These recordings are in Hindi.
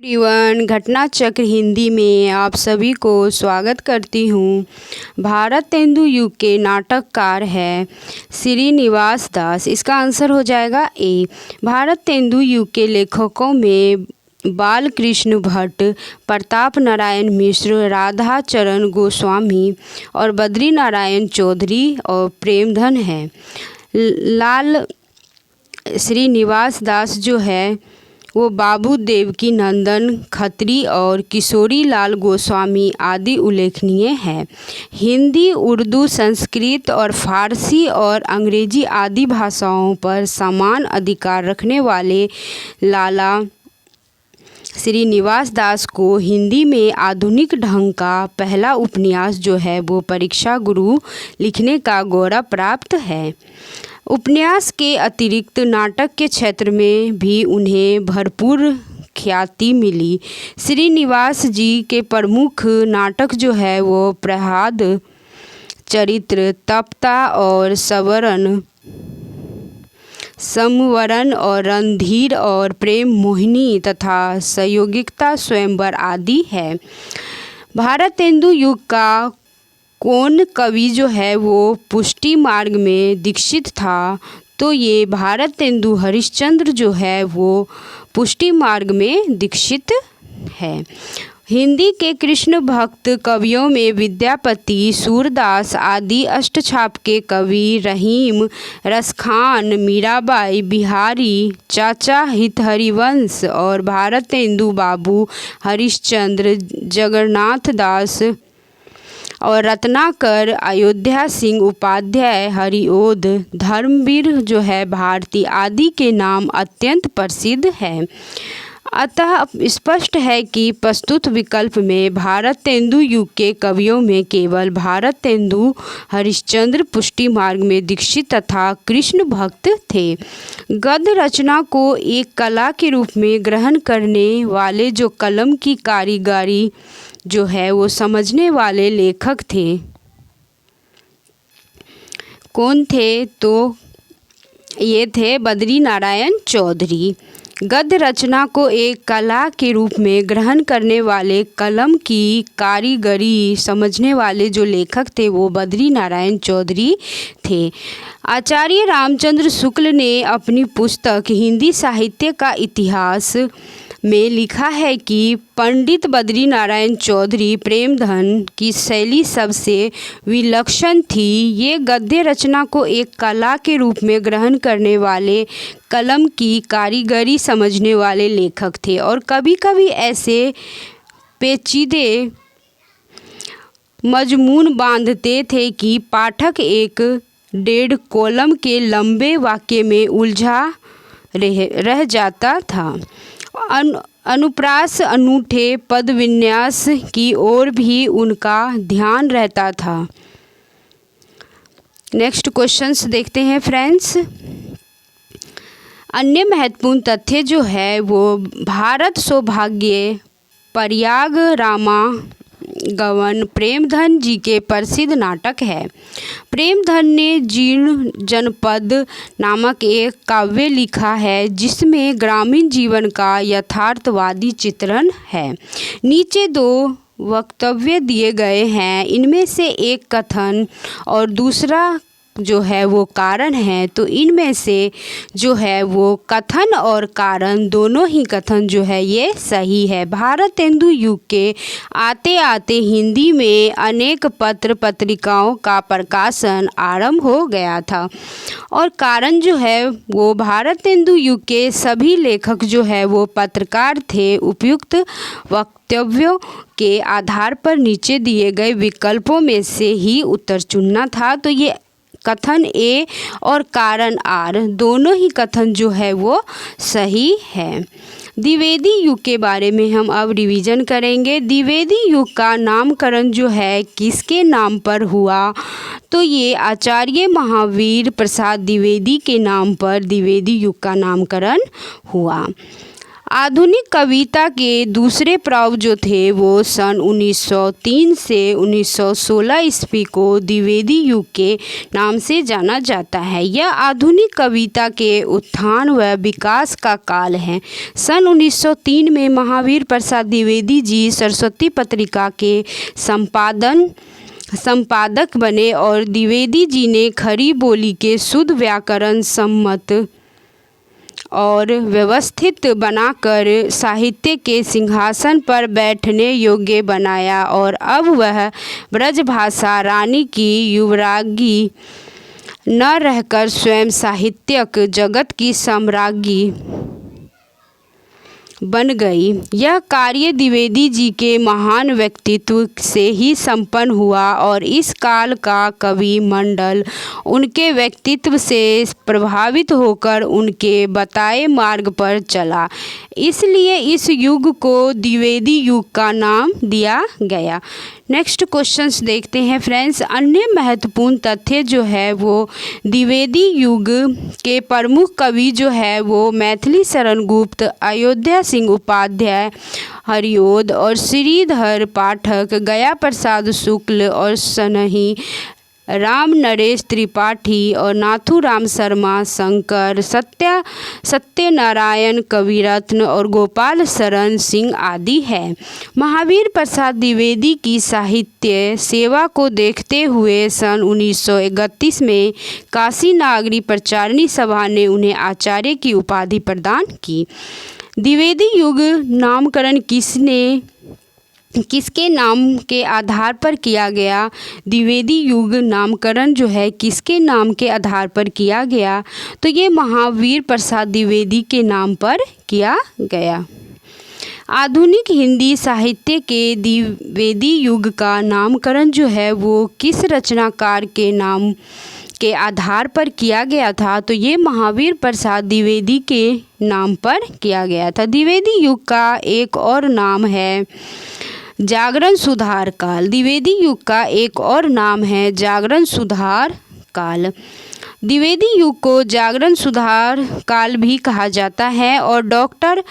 एवरीवन, घटना चक्र हिंदी में आप सभी को स्वागत करती हूँ। भारतेंदु युग के नाटककार है श्रीनिवास दास। इसका आंसर हो जाएगा ए। भारतेंदु युग के लेखकों में बालकृष्ण भट्ट, प्रताप नारायण मिश्र, राधाचरण गोस्वामी और बद्री नारायण चौधरी और प्रेमधन है। लाल श्रीनिवास दास जो है वो बाबू देवकी नंदन खत्री और किशोरी लाल गोस्वामी आदि उल्लेखनीय हैं। हिंदी, उर्दू, संस्कृत और फारसी और अंग्रेजी आदि भाषाओं पर समान अधिकार रखने वाले लाला श्रीनिवास दास को हिंदी में आधुनिक ढंग का पहला उपन्यास जो है वो परीक्षा गुरु लिखने का गौरव प्राप्त है। उपन्यास के अतिरिक्त नाटक के क्षेत्र में भी उन्हें भरपूर ख्याति मिली। श्रीनिवास जी के प्रमुख नाटक जो है वो प्रहलाद चरित्र, तप्ता और समवरण और रणधीर और प्रेम मोहिनी तथा संयोगिता स्वयंवर आदि है। भारतेंदु युग का कौन कवि जो है वो पुष्टि मार्ग में दीक्षित था? तो ये भारतेंदु हरिश्चंद्र जो है वो पुष्टि मार्ग में दीक्षित है। हिंदी के कृष्ण भक्त कवियों में विद्यापति, सूरदास आदि अष्टछाप के कवि रहीम, रसखान, मीराबाई, बिहारी, चाचा हरिवंश और भारतेंदु बाबू, हरिश्चंद्र, जगन्नाथ दास और रत्नाकर, अयोध्या सिंह उपाध्याय, हरिओध, धर्मवीर जो है भारती आदि के नाम अत्यंत प्रसिद्ध हैं। अतः स्पष्ट है कि प्रस्तुत विकल्प में भारतेंदु युग के कवियों में केवल भारतेंदु हरिश्चंद्र पुष्टि मार्ग में दीक्षित तथा कृष्ण भक्त थे। गद्य रचना को एक कला के रूप में ग्रहण करने वाले जो कलम की कारीगरी जो है वो समझने वाले लेखक थे, कौन थे? तो ये थे बद्री नारायण चौधरी। गद्य रचना को एक कला के रूप में ग्रहण करने वाले कलम की कारीगरी समझने वाले जो लेखक थे वो बद्री नारायण चौधरी थे। आचार्य रामचंद्र शुक्ल ने अपनी पुस्तक हिंदी साहित्य का इतिहास में लिखा है कि पंडित बद्री नारायण चौधरी प्रेमधन की शैली सबसे विलक्षण थी। ये गद्य रचना को एक कला के रूप में ग्रहण करने वाले कलम की कारीगरी समझने वाले लेखक थे और कभी कभी ऐसे पेचीदे मजमून बांधते थे कि पाठक एक 1.5 कॉलम के लंबे वाक्य में उलझा रह जाता था। अनुप्रास, अनूठे पद विन्यास की ओर भी उनका ध्यान रहता था। नेक्स्ट क्वेश्चंस देखते हैं फ्रेंड्स। अन्य महत्वपूर्ण तथ्य जो है वो भारत सौभाग्य प्रयाग रामागवन प्रेमधन जी के प्रसिद्ध नाटक है। प्रेमधन ने जीर्ण जनपद नामक एक काव्य लिखा है जिसमें ग्रामीण जीवन का यथार्थवादी चित्रण है। नीचे 2 वक्तव्य दिए गए हैं, इनमें से एक कथन और दूसरा जो है वो कारण है। तो इनमें से जो है वो कथन और कारण दोनों ही कथन जो है ये सही है। भारतेंदु युग के आते आते हिंदी में अनेक पत्र पत्रिकाओं का प्रकाशन आरंभ हो गया था और कारण जो है वो भारतेंदु युग के सभी लेखक जो है वो पत्रकार थे। उपयुक्त वक्तव्यों के आधार पर नीचे दिए गए विकल्पों में से ही उत्तर चुनना था। तो ये कथन ए और कारण आर दोनों ही कथन जो है वो सही है। द्विवेदी युग के बारे में हम अब रिवीजन करेंगे। द्विवेदी युग का नामकरण जो है किसके नाम पर हुआ? तो ये आचार्य महावीर प्रसाद द्विवेदी के नाम पर द्विवेदी युग का नामकरण हुआ। आधुनिक कविता के दूसरे प्रयोग जो थे वो सन 1903 से 1916 ईस्वी को द्विवेदी युग के नाम से जाना जाता है। यह आधुनिक कविता के उत्थान व विकास का काल है। सन 1903 में महावीर प्रसाद द्विवेदी जी सरस्वती पत्रिका के संपादक बने और द्विवेदी जी ने खड़ी बोली के शुद्ध व्याकरण सम्मत और व्यवस्थित बनाकर साहित्य के सिंहासन पर बैठने योग्य बनाया और अब वह ब्रजभाषा रानी की युवरागी न रहकर स्वयं साहित्यिक जगत की सम्राज्ञी बन गई। यह कार्य द्विवेदी जी के महान व्यक्तित्व से ही संपन्न हुआ और इस काल का कवि मंडल उनके व्यक्तित्व से प्रभावित होकर उनके बताए मार्ग पर चला। इसलिए इस युग को द्विवेदी युग का नाम दिया गया। नेक्स्ट क्वेश्चंस देखते हैं फ्रेंड्स। अन्य महत्वपूर्ण तथ्य जो है वो द्विवेदी युग के प्रमुख कवि जो है वो मैथिली शरण गुप्त, अयोध्या सिंह उपाध्याय, हरिओद और श्रीधर पाठक, गया प्रसाद शुक्ल और सनही राम नरेश त्रिपाठी और नाथूराम शर्मा, शंकर सत्यनारायण कविरत्न और गोपाल शरण सिंह आदि है। महावीर प्रसाद द्विवेदी की साहित्य सेवा को देखते हुए सन 1931 में काशी नागरी प्रचारिणी सभा ने उन्हें आचार्य की उपाधि प्रदान की। द्विवेदी युग नामकरण किसके नाम के आधार पर किया गया? द्विवेदी युग नामकरण जो है किसके नाम के आधार पर किया गया? तो ये महावीर प्रसाद द्विवेदी के नाम पर किया गया। आधुनिक हिंदी साहित्य के द्विवेदी युग का नामकरण जो है वो किस रचनाकार के नाम के आधार पर किया गया था? तो ये महावीर प्रसाद द्विवेदी के नाम पर किया गया था। द्विवेदी युग का एक और नाम है जागरण सुधार काल। द्विवेदी युग का एक और नाम है जागरण सुधार काल। द्विवेदी युग को जागरण सुधार काल भी कहा जाता है और डॉक्टर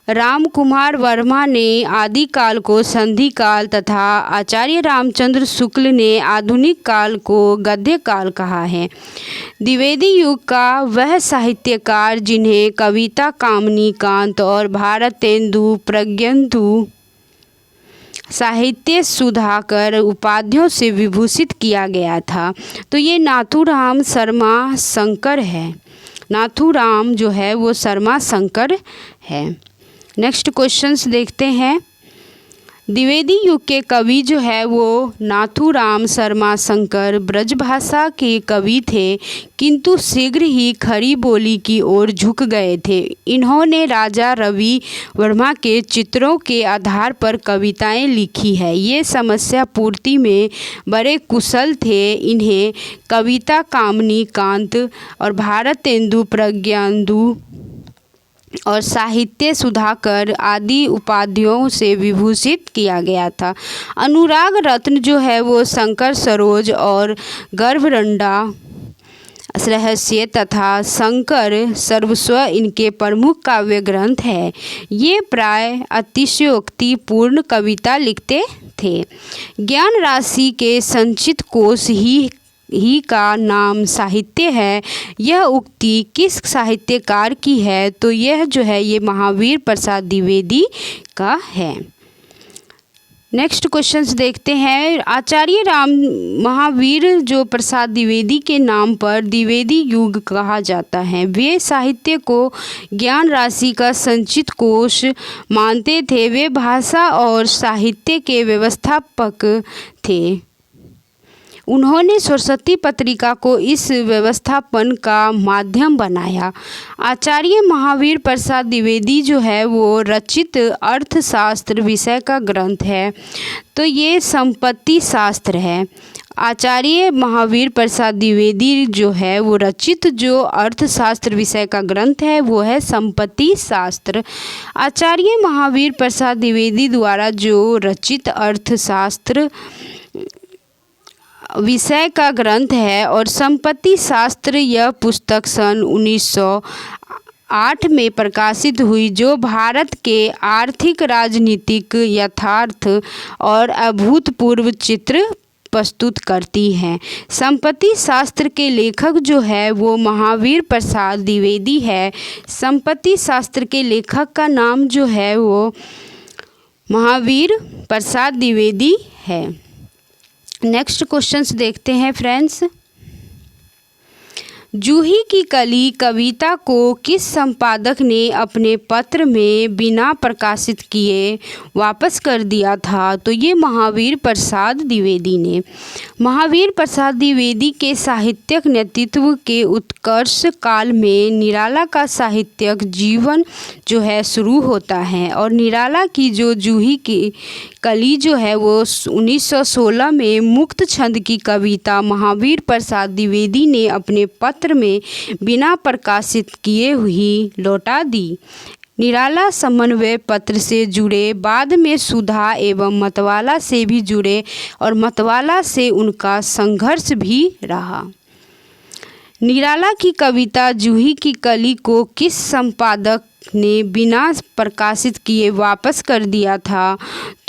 रामकुमार वर्मा ने आदि काल को संधि काल तथा आचार्य रामचंद्र शुक्ल ने आधुनिक काल को गद्य काल कहा है। द्विवेदी युग का वह साहित्यकार जिन्हें कविता कामिनी कांत और भारतेंदु प्रज्ञेंदु साहित्य सुधाकर उपाधियों से विभूषित किया गया था, तो ये नाथूराम शर्मा शंकर है। नाथूराम जो है वो शर्मा शंकर है। नेक्स्ट क्वेश्चंस देखते हैं। द्विवेदी युग के कवि जो है वो नाथूराम शर्मा शंकर ब्रजभाषा के कवि थे, किंतु शीघ्र ही खड़ी बोली की ओर झुक गए थे। इन्होंने राजा रवि वर्मा के चित्रों के आधार पर कविताएं लिखी है। ये समस्या पूर्ति में बड़े कुशल थे। इन्हें कविता कामिनी कांत और भारतेंदु प्रज्ञेंदु और साहित्य सुधाकर आदि उपाधियों से विभूषित किया गया था। अनुराग रत्न जो है वो शंकर सरोज और गर्भरंडा रहस्य तथा शंकर सर्वस्व इनके प्रमुख काव्य ग्रंथ है। ये प्राय अतिशयोक्तिपूर्ण कविता लिखते थे। ज्ञान राशि के संचित कोश ही का नाम साहित्य है। यह उक्ति किस साहित्यकार की है? तो यह जो है ये महावीर प्रसाद द्विवेदी का है। नेक्स्ट क्वेश्चंस देखते हैं। आचार्य राम महावीर जो प्रसाद द्विवेदी के नाम पर द्विवेदी युग कहा जाता है। वे साहित्य को ज्ञान राशि का संचित कोश मानते थे। वे भाषा और साहित्य के व्यवस्थापक थे। उन्होंने सरस्वती पत्रिका को इस व्यवस्थापन का माध्यम बनाया। आचार्य महावीर प्रसाद द्विवेदी जो है वो रचित अर्थशास्त्र विषय का ग्रंथ है, तो ये संपत्ति शास्त्र है। आचार्य महावीर प्रसाद द्विवेदी जो है वो रचित जो अर्थशास्त्र विषय का ग्रंथ है वो है संपत्ति शास्त्र। आचार्य महावीर प्रसाद द्विवेदी द्वारा जो रचित अर्थशास्त्र विषय का ग्रंथ है और संपत्ति शास्त्र, यह पुस्तक सन 2008 में प्रकाशित हुई, जो भारत के आर्थिक राजनीतिक यथार्थ और अभूतपूर्व चित्र प्रस्तुत करती है। संपत्ति शास्त्र के लेखक जो है वो महावीर प्रसाद द्विवेदी है। संपत्ति शास्त्र के लेखक का नाम जो है वो महावीर प्रसाद द्विवेदी है। नेक्स्ट क्वेश्चंस देखते हैं फ्रेंड्स। जूही की कली कविता को किस संपादक ने अपने पत्र में बिना प्रकाशित किए वापस कर दिया था? तो ये महावीर प्रसाद द्विवेदी ने। महावीर प्रसाद द्विवेदी के साहित्यिक नेतृत्व के उत्कर्ष काल में निराला का साहित्यिक जीवन जो है शुरू होता है और निराला की जो जूही की कली जो है वो 1916 में मुक्त छंद की कविता महावीर प्रसाद द्विवेदी ने अपने पत्र में बिना प्रकाशित किए हुई लौटा दी। निराला समन्वय पत्र से जुड़े, बाद में सुधा एवं मतवाला से भी जुड़े और मतवाला से उनका संघर्ष भी रहा। निराला की कविता जूही की कली को किस संपादक ने बिना प्रकाशित किए वापस कर दिया था?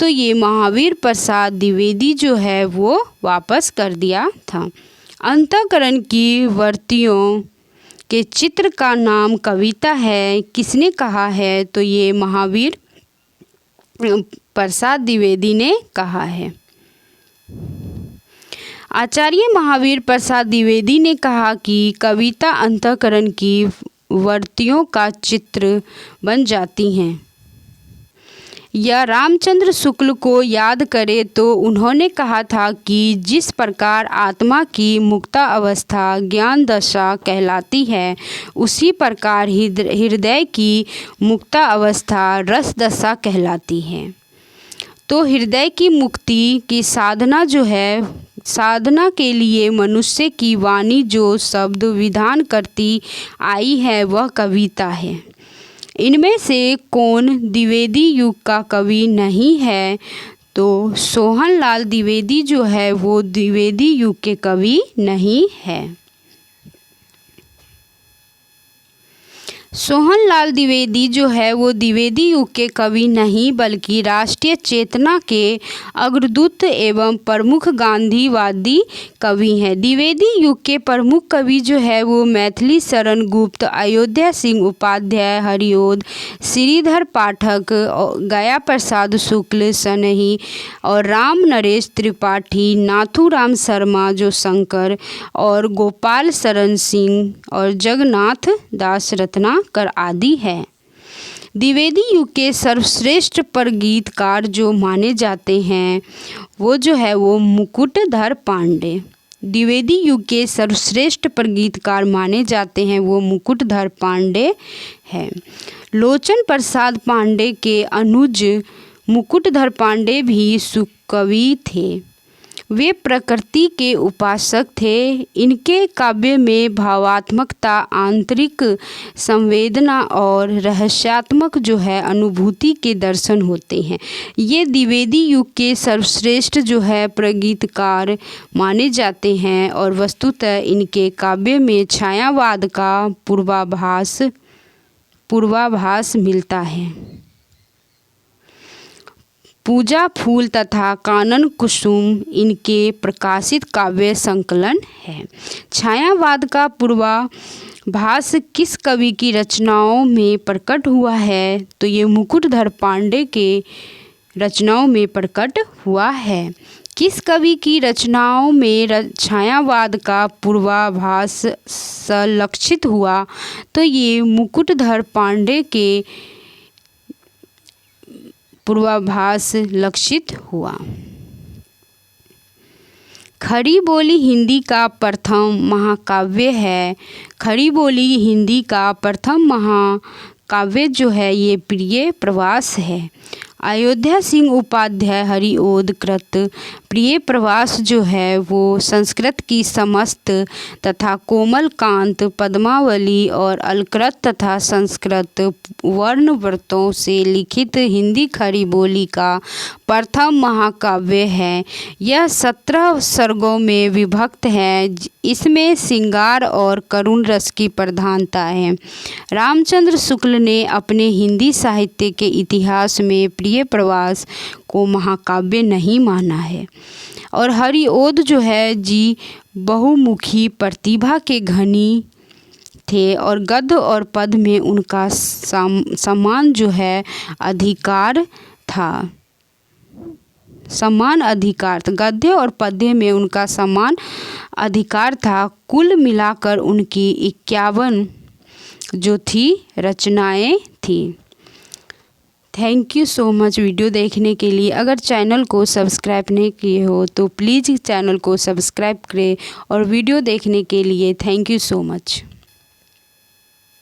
तो ये महावीर प्रसाद द्विवेदी जो है वो वापस कर दिया था। अंतःकरण की वर्तियों के चित्र का नाम कविता है, किसने कहा है? तो ये महावीर प्रसाद द्विवेदी ने कहा है। आचार्य महावीर प्रसाद द्विवेदी ने कहा कि कविता अंतःकरण की वर्तियों का चित्र बन जाती हैं। या रामचंद्र शुक्ल को याद करें तो उन्होंने कहा था कि जिस प्रकार आत्मा की मुक्ता अवस्था ज्ञान दशा कहलाती है, उसी प्रकार हृदय की मुक्ता अवस्था रस दशा कहलाती है। तो हृदय की मुक्ति की साधना जो है, साधना के लिए मनुष्य की वाणी जो शब्द विधान करती आई है वह कविता है। इनमें से कौन द्विवेदी युग का कवि नहीं है? तो सोहनलाल द्विवेदी जो है वो द्विवेदी युग के कवि नहीं है। सोहनलाल द्विवेदी जो है वो द्विवेदी युग के कवि नहीं बल्कि राष्ट्रीय चेतना के अग्रदूत एवं प्रमुख गांधीवादी कवि हैं। द्विवेदी युग के प्रमुख कवि जो है वो मैथिली शरण गुप्त, अयोध्या सिंह उपाध्याय, हरिओद, श्रीधर पाठक, गया प्रसाद शुक्ल सनही और राम नरेश त्रिपाठी, नाथूराम शर्मा जो शंकर और गोपाल शरण सिंह और जगन्नाथ दास रत्ना कर आदि है। द्विवेदी युग के सर्वश्रेष्ठ परगीतकार जो माने जाते हैं वो जो है वो मुकुटधर पांडे। द्विवेदी युग के सर्वश्रेष्ठ परगीतकार माने जाते हैं वो मुकुटधर पांडे हैं। लोचन प्रसाद पांडे के अनुज मुकुटधर पांडे भी सुकवि थे। वे प्रकृति के उपासक थे। इनके काव्य में भावात्मकता, आंतरिक संवेदना और रहस्यात्मक जो है अनुभूति के दर्शन होते हैं। ये द्विवेदी युग के सर्वश्रेष्ठ जो है प्रगीतकार माने जाते हैं और वस्तुतः इनके काव्य में छायावाद का पूर्वाभास मिलता है। पूजा फूल तथा कानन कुसुम इनके प्रकाशित काव्य संकलन है। छायावाद का पूर्वाभास किस कवि की रचनाओं में प्रकट हुआ है? तो ये मुकुटधर पांडे के रचनाओं में प्रकट हुआ है। किस कवि की रचनाओं में छायावाद का पूर्वाभास संलक्षित हुआ? तो ये मुकुटधर पांडे के पूर्वाभास लक्षित हुआ। खड़ी बोली हिंदी का प्रथम महाकाव्य है। खड़ी बोली हिंदी का प्रथम महाकाव्य जो है ये प्रिय प्रवास है। अयोध्या सिंह उपाध्याय हरिओद कृत प्रिय प्रवास जो है वो संस्कृत की समस्त तथा कोमलकांत, पद्मावली और अलकृत तथा संस्कृत वर्णव्रतों से लिखित हिंदी खड़ी बोली का प्रथम महाकाव्य है। यह 17 सर्गों में विभक्त है। इसमें श्रृंगार और करुण रस की प्रधानता है। रामचंद्र शुक्ल ने अपने हिंदी साहित्य के इतिहास में प्रिय प्रवास को महाकाव्य नहीं माना है। और हरिओद जो है जी बहुमुखी प्रतिभा के घनी थे और गद्य और पद में उनका समान जो है अधिकार था। समान अधिकार था, गद्य और पद्य में उनका समान अधिकार था। कुल मिलाकर उनकी 51 जो थी रचनाएं थी। Thank you so much video देखने के लिए। अगर चैनल को सब्सक्राइब नहीं किए हो तो प्लीज़ चैनल को सब्सक्राइब करें और वीडियो देखने के लिए थैंक यू सो मच।